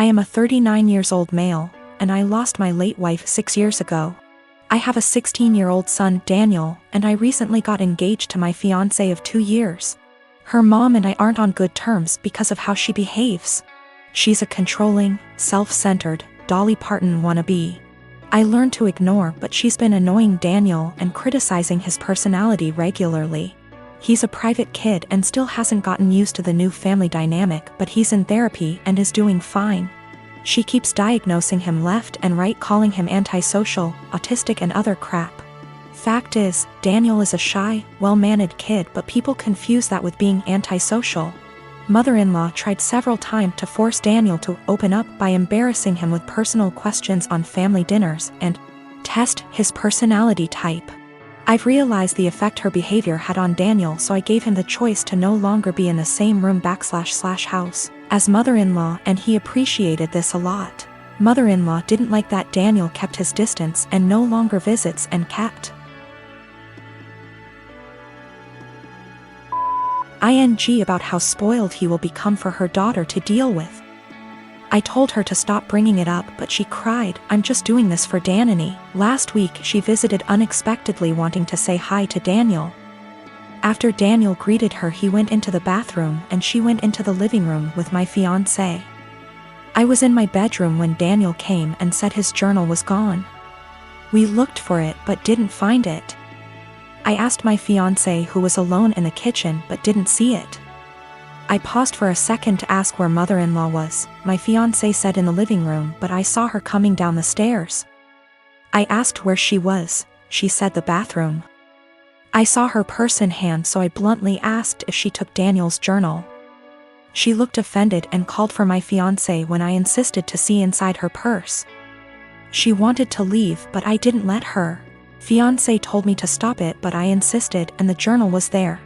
I am a 39 years old male, and I lost my late wife 6 years ago. I have a 16-year-old son, Daniel, and I recently got engaged to my fiancé of 2 years. Her mom and I aren't on good terms because of how she behaves. She's a controlling, self-centered, Dolly Parton wannabe. I learned to ignore, but she's been annoying Daniel and criticizing his personality regularly. He's a private kid and still hasn't gotten used to the new family dynamic, but he's in therapy and is doing fine. She keeps diagnosing him left and right, calling him antisocial, autistic and other crap. Fact is, Daniel is a shy, well-mannered kid, but people confuse that with being antisocial. Mother-in-law tried several times to force Daniel to open up by embarrassing him with personal questions on family dinners and test his personality type. I've realized the effect her behavior had on Daniel, so I gave him the choice to no longer be in the same room / house as mother-in-law, and he appreciated this a lot. Mother-in-law didn't like that Daniel kept his distance and no longer visits and kept ing about how spoiled he will become for her daughter to deal with. I told her to stop bringing it up, but she cried, "I'm just doing this for Danny." Last week she visited unexpectedly, wanting to say hi to Daniel. After Daniel greeted her, he went into the bathroom and she went into the living room with my fiancé. I was in my bedroom when Daniel came and said his journal was gone. We looked for it but didn't find it. I asked my fiancé, who was alone in the kitchen, but didn't see it. I paused for a second to ask where mother-in-law was. My fiancé said in the living room, but I saw her coming down the stairs. I asked where she was. She said the bathroom. I saw her purse in hand, so I bluntly asked if she took Daniel's journal. She looked offended and called for my fiancé when I insisted to see inside her purse. She wanted to leave, but I didn't let her. Fiancé told me to stop it, but I insisted, and the journal was there.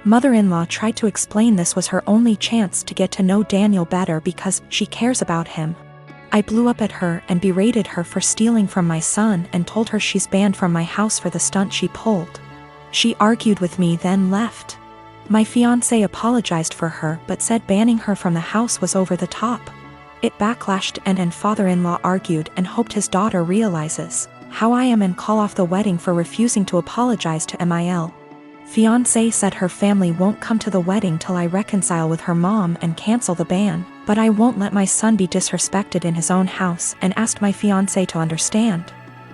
Mother-in-law tried to explain this was her only chance to get to know Daniel better because she cares about him. I blew up at her and berated her for stealing from my son and told her she's banned from my house for the stunt she pulled. She argued with me, then left. My fiancé apologized for her but said banning her from the house was over the top. It backlashed and father-in-law argued and hoped his daughter realizes how I am and call off the wedding for refusing to apologize to Mil. Fiancé said her family won't come to the wedding till I reconcile with her mom and cancel the ban, but I won't let my son be disrespected in his own house and asked my fiancé to understand.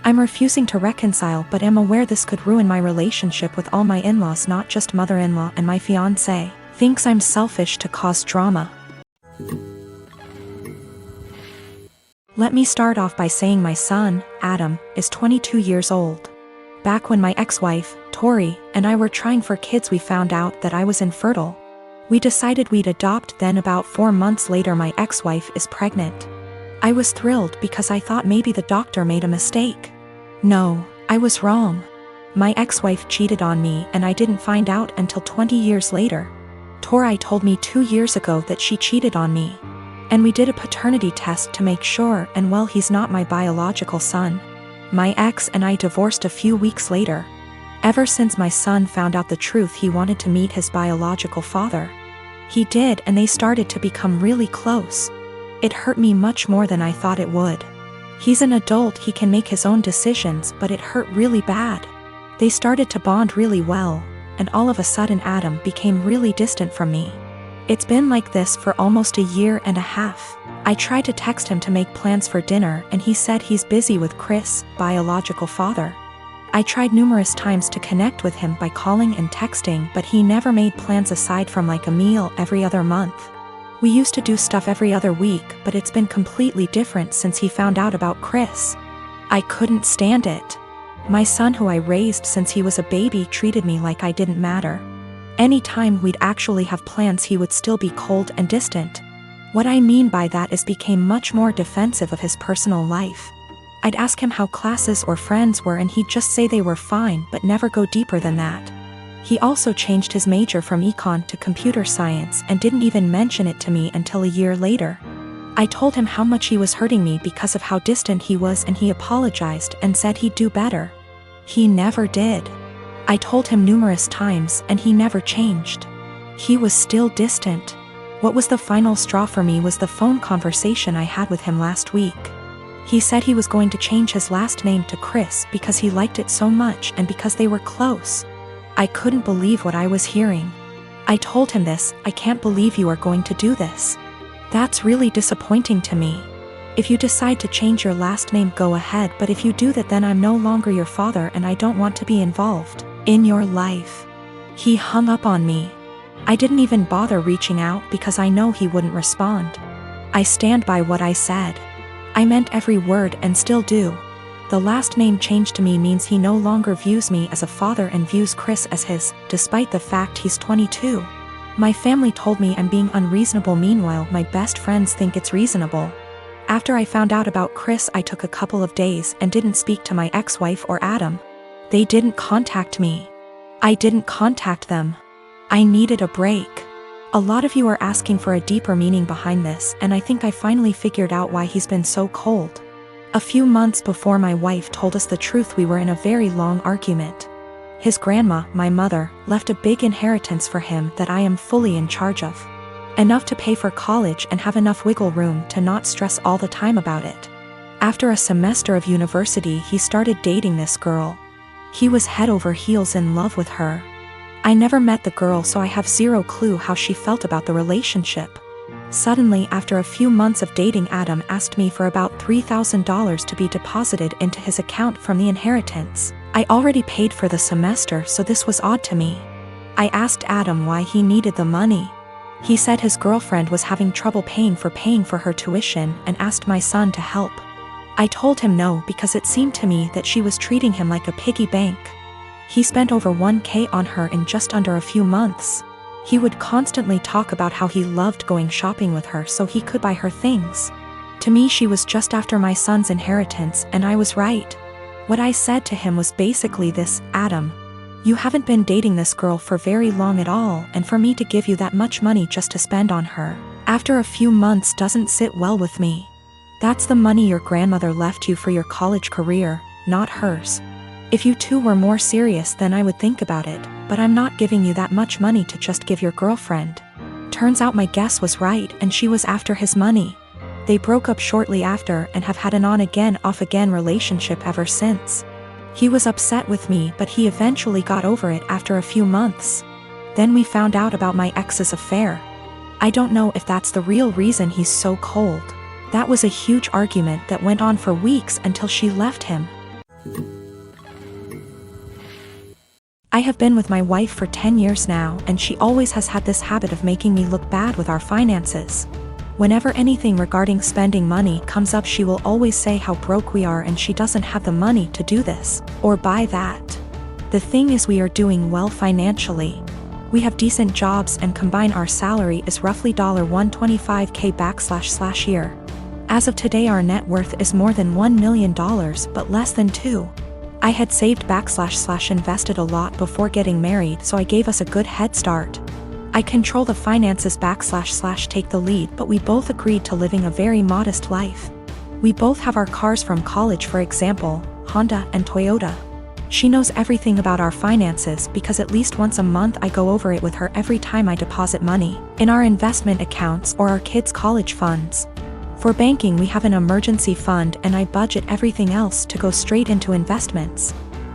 I'm refusing to reconcile, but am aware this could ruin my relationship with all my in-laws, not just mother-in-law, and my fiancé thinks I'm selfish to cause drama. Let me start off by saying my son, Adam, is 22 years old. Back when my ex-wife, Tori, and I were trying for kids, we found out that I was infertile. We decided we'd adopt, then about 4 months later my ex-wife is pregnant. I was thrilled because I thought maybe the doctor made a mistake. No, I was wrong. My ex-wife cheated on me and I didn't find out until 20 years later. Tori told me 2 years ago that she cheated on me. And we did a paternity test to make sure, and well, he's not my biological son. My ex and I divorced a few weeks later. Ever since my son found out the truth, he wanted to meet his biological father. He did, and they started to become really close. It hurt me much more than I thought it would. He's an adult, he can make his own decisions, but it hurt really bad. They started to bond really well, and all of a sudden Adam became really distant from me. It's been like this for almost a year and a half. I tried to text him to make plans for dinner and he said he's busy with Chris, biological father. I tried numerous times to connect with him by calling and texting, but he never made plans aside from like a meal every other month. We used to do stuff every other week, but it's been completely different since he found out about Chris. I couldn't stand it. My son, who I raised since he was a baby, treated me like I didn't matter. Anytime we'd actually have plans, he would still be cold and distant. What I mean by that is became much more defensive of his personal life. I'd ask him how classes or friends were and he'd just say they were fine but never go deeper than that. He also changed his major from econ to computer science and didn't even mention it to me until a year later. I told him how much he was hurting me because of how distant he was and he apologized and said he'd do better. He never did. I told him numerous times and he never changed. He was still distant. What was the final straw for me was the phone conversation I had with him last week. He said he was going to change his last name to Chris because he liked it so much and because they were close. I couldn't believe what I was hearing. I told him this. I can't believe you are going to do this. That's really disappointing to me. If you decide to change your last name, go ahead, but if you do that, then I'm no longer your father and I don't want to be involved in your life. He hung up on me. I didn't even bother reaching out because I know he wouldn't respond. I stand by what I said. I meant every word and still do. The last name change to me means he no longer views me as a father and views Chris as his, despite the fact he's 22. My family told me I'm being unreasonable, meanwhile my best friends think it's reasonable. After I found out about Chris, I took a couple of days and didn't speak to my ex-wife or Adam. They didn't contact me. I didn't contact them. I needed a break. A lot of you are asking for a deeper meaning behind this, and I think I finally figured out why he's been so cold. A few months before my wife told us the truth, we were in a very long argument. His grandma, my mother, left a big inheritance for him that I am fully in charge of. Enough to pay for college and have enough wiggle room to not stress all the time about it. After a semester of university, he started dating this girl. He was head over heels in love with her. I never met the girl, so I have zero clue how she felt about the relationship. Suddenly, after a few months of dating, Adam asked me for about $3,000 to be deposited into his account from the inheritance. I already paid for the semester, so this was odd to me. I asked Adam why he needed the money. He said his girlfriend was having trouble paying for her tuition and asked my son to help. I told him no because it seemed to me that she was treating him like a piggy bank. He spent over $1,000 on her in just under a few months. He would constantly talk about how he loved going shopping with her so he could buy her things. To me, she was just after my son's inheritance, and I was right. What I said to him was basically this: Adam, you haven't been dating this girl for very long at all, and for me to give you that much money just to spend on her after a few months doesn't sit well with me. That's the money your grandmother left you for your college career, not hers. If you two were more serious, then I would think about it, but I'm not giving you that much money to just give your girlfriend. Turns out my guess was right, and she was after his money. They broke up shortly after and have had an on-again, off-again relationship ever since. He was upset with me, but he eventually got over it after a few months. Then we found out about my ex's affair. I don't know if that's the real reason he's so cold. That was a huge argument that went on for weeks until she left him. I have been with my wife for 10 years now, and she always has had this habit of making me look bad with our finances. Whenever anything regarding spending money comes up, she will always say how broke we are and she doesn't have the money to do this or buy that. The thing is, we are doing well financially. We have decent jobs and combine our salary is roughly $125K / year. As of today, our net worth is more than $1 million, but less than 2. I had saved / invested a lot before getting married, so I gave us a good head start. I control the finances / take the lead, but we both agreed to living a very modest life. We both have our cars from college, for example, Honda and Toyota. She knows everything about our finances because at least once a month I go over it with her every time I deposit money in our investment accounts or our kids' college funds. For banking, we have an emergency fund, and I budget everything else to go straight into investments.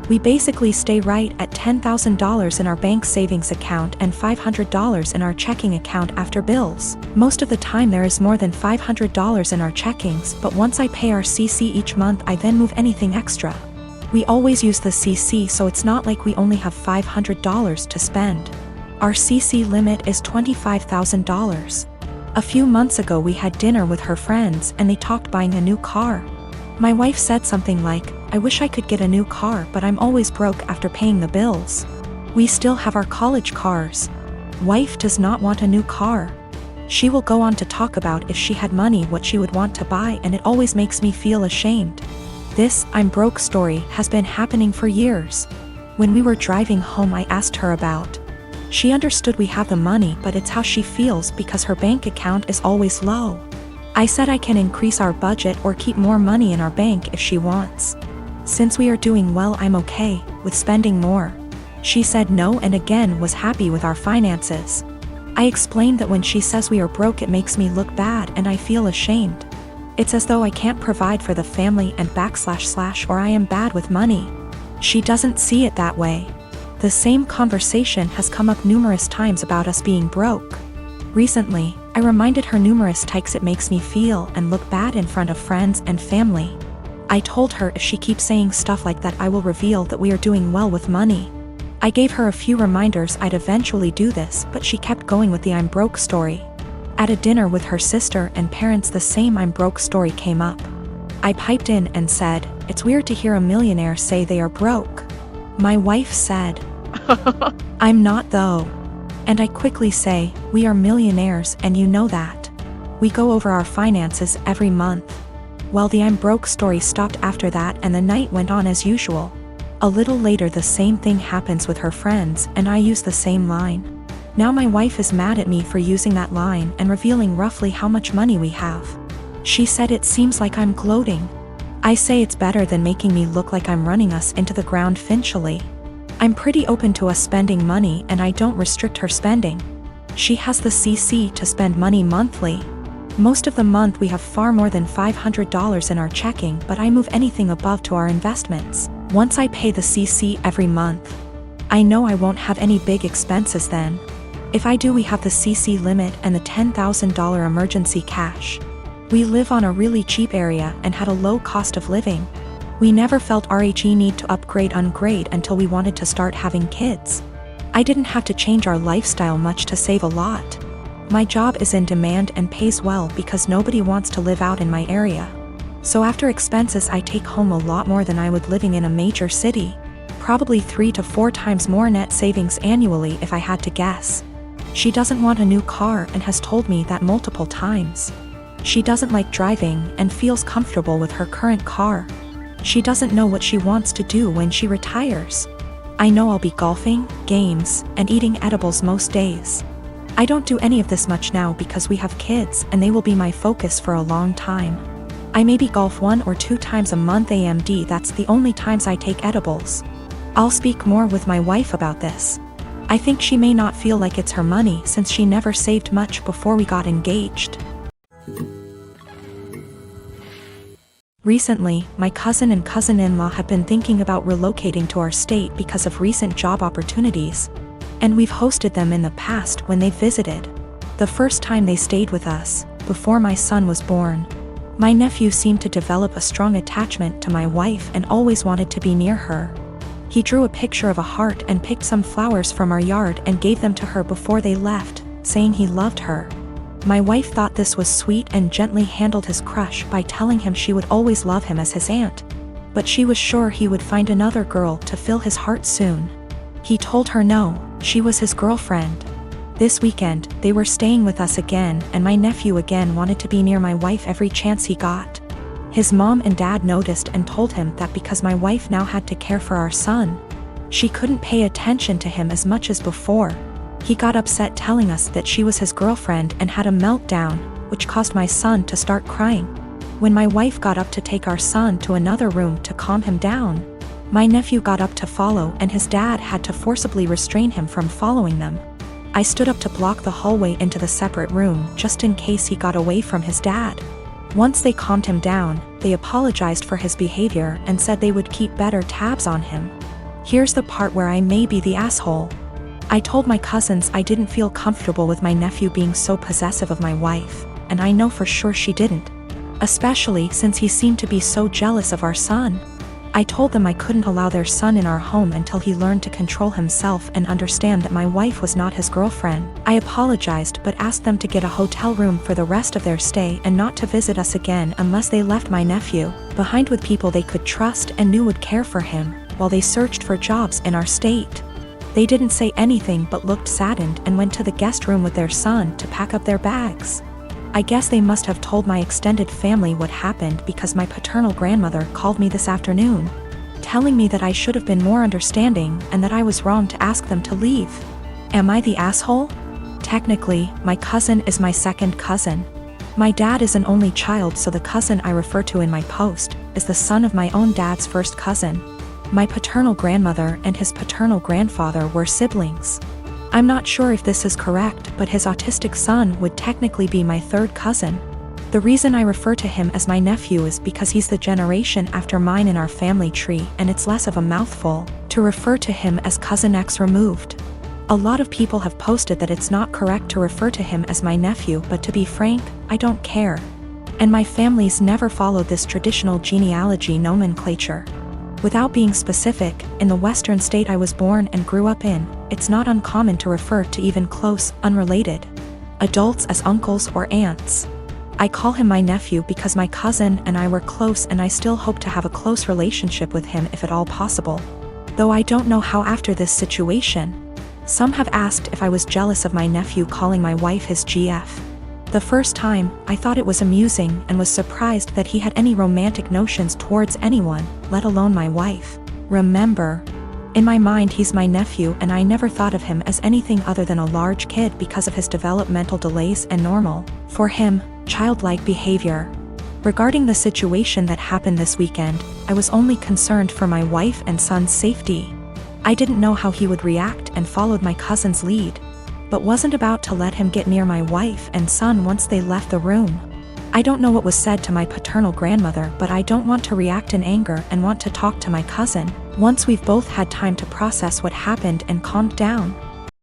We basically stay right at $10,000 in our bank savings account and $500 in our checking account after bills. Most of the time there is more than $500 in our checkings, but once I pay our CC each month, I then move anything extra. We always use the CC, so it's not like we only have $500 to spend. Our CC limit is $25,000. A few months ago we had dinner with her friends and they talked buying a new car. My wife said something like, "I wish I could get a new car, but I'm always broke after paying the bills." We still have our college cars. Wife does not want a new car. She will go on to talk about if she had money what she would want to buy, and it always makes me feel ashamed. This "I'm broke" story has been happening for years. When we were driving home, I asked her about. She understood we have the money, but it's how she feels because her bank account is always low. I said I can increase our budget or keep more money in our bank if she wants. Since we are doing well, I'm okay with spending more. She said no and again was happy with our finances. I explained that when she says we are broke it makes me look bad and I feel ashamed. It's as though I can't provide for the family and / or I am bad with money. She doesn't see it that way. The same conversation has come up numerous times about us being broke. Recently, I reminded her numerous times it makes me feel and look bad in front of friends and family. I told her if she keeps saying stuff like that I will reveal that we are doing well with money. I gave her a few reminders I'd eventually do this, but she kept going with the I'm broke story. At a dinner with her sister and parents the same I'm broke story came up. I piped in and said, "It's weird to hear a millionaire say they are broke." My wife said, "I'm not though." And I quickly say, "We are millionaires and you know that. We go over our finances every month." Well, the I'm broke story stopped after that and the night went on as usual. A little later the same thing happens with her friends and I use the same line. Now my wife is mad at me for using that line and revealing roughly how much money we have. She said it seems like I'm gloating. I say it's better than making me look like I'm running us into the ground financially. I'm pretty open to us spending money and I don't restrict her spending. She has the CC to spend money monthly. Most of the month we have far more than $500 in our checking, but I move anything above to our investments. Once I pay the CC every month, I know I won't have any big expenses then. If I do, we have the CC limit and the $10,000 emergency cash. We live on a really cheap area and had a low cost of living. We never felt RHE need to upgrade until we wanted to start having kids. I didn't have to change our lifestyle much to save a lot. My job is in demand and pays well because nobody wants to live out in my area. So after expenses I take home a lot more than I would living in a major city. Probably 3 to 4 times more net savings annually if I had to guess. She doesn't want a new car and has told me that multiple times. She doesn't like driving and feels comfortable with her current car. She doesn't know what she wants to do when she retires. I know I'll be golfing, games, and eating edibles most days. I don't do any of this much now because we have kids and they will be my focus for a long time. I maybe golf 1 or 2 times a month AMD, that's the only times I take edibles. I'll speak more with my wife about this. I think she may not feel like it's her money since she never saved much before we got engaged. Recently, my cousin and cousin-in-law have been thinking about relocating to our state because of recent job opportunities. And we've hosted them in the past when they visited. The first time they stayed with us, before my son was born. My nephew seemed to develop a strong attachment to my wife and always wanted to be near her. He drew a picture of a heart and picked some flowers from our yard and gave them to her before they left, saying he loved her. My wife thought this was sweet and gently handled his crush by telling him she would always love him as his aunt. But she was sure he would find another girl to fill his heart soon. He told her no, she was his girlfriend. This weekend, they were staying with us again and my nephew again wanted to be near my wife every chance he got. His mom and dad noticed and told him that because my wife now had to care for our son, she couldn't pay attention to him as much as before. He got upset telling us that she was his girlfriend and had a meltdown, which caused my son to start crying. When my wife got up to take our son to another room to calm him down, my nephew got up to follow and his dad had to forcibly restrain him from following them. I stood up to block the hallway into the separate room just in case he got away from his dad. Once they calmed him down, they apologized for his behavior and said they would keep better tabs on him. Here's the part where I may be the asshole. I told my cousins I didn't feel comfortable with my nephew being so possessive of my wife, and I know for sure she didn't. Especially since he seemed to be so jealous of our son. I told them I couldn't allow their son in our home until he learned to control himself and understand that my wife was not his girlfriend. I apologized but asked them to get a hotel room for the rest of their stay and not to visit us again unless they left my nephew behind with people they could trust and knew would care for him, while they searched for jobs in our state. They didn't say anything but looked saddened and went to the guest room with their son to pack up their bags. I guess they must have told my extended family what happened because my paternal grandmother called me this afternoon, telling me that I should have been more understanding and that I was wrong to ask them to leave. Am I the asshole? Technically, my cousin is my second cousin. My dad is an only child, so the cousin I refer to in my post is the son of my own dad's first cousin. My paternal grandmother and his paternal grandfather were siblings. I'm not sure if this is correct, but his autistic son would technically be my third cousin. The reason I refer to him as my nephew is because he's the generation after mine in our family tree, and it's less of a mouthful to refer to him as cousin X removed. A lot of people have posted that it's not correct to refer to him as my nephew, but to be frank, I don't care. And my family's never followed this traditional genealogy nomenclature. Without being specific, in the Western state I was born and grew up in, it's not uncommon to refer to even close, unrelated adults as uncles or aunts. I call him my nephew because my cousin and I were close, and I still hope to have a close relationship with him if at all possible. Though I don't know how after this situation. Some have asked if I was jealous of my nephew calling my wife his GF. The first time, I thought it was amusing and was surprised that he had any romantic notions towards anyone, let alone my wife. Remember, in my mind he's my nephew, and I never thought of him as anything other than a large kid because of his developmental delays and normal, for him, childlike behavior. Regarding the situation that happened this weekend, I was only concerned for my wife and son's safety. I didn't know how he would react and followed my cousin's lead, but wasn't about to let him get near my wife and son once they left the room. I don't know what was said to my paternal grandmother, but I don't want to react in anger and want to talk to my cousin once we've both had time to process what happened and calmed down.